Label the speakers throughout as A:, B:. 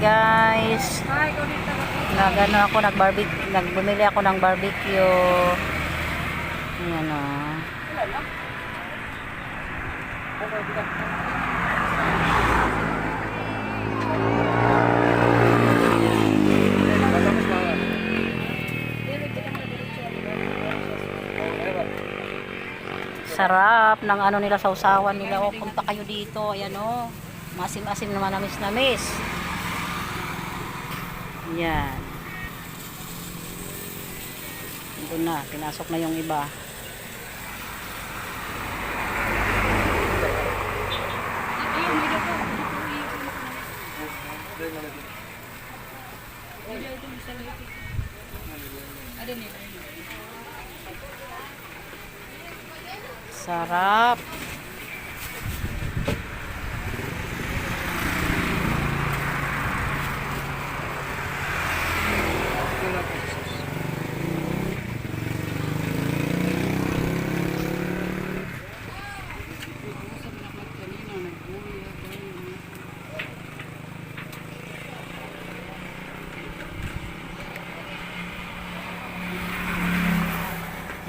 A: guys. Nagbumili ako ng barbecue. Ayan o. Sarap ng ano nila, sausawan nila. O, punta kayo dito. Ayan o. Masim-asim naman, namis-namis. Yan. Ito na. Pinasok na yung iba. Sarap.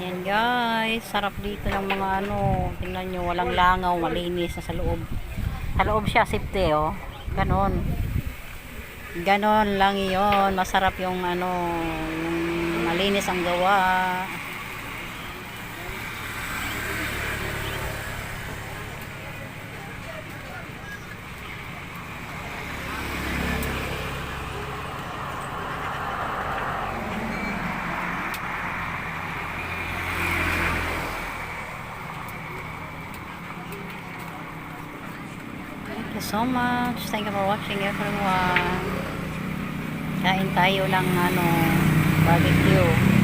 A: Yan guys, sarap dito ng mga ano, tingnan nyo, walang langaw, malinis na sa loob. Sa loob siya, safety oh. Ganon. Ganon lang yun. Masarap yung ano, yung malinis ang gawa. Thank you so much. Thank you for watching everyone. Kain tayo ng ano, barbecue.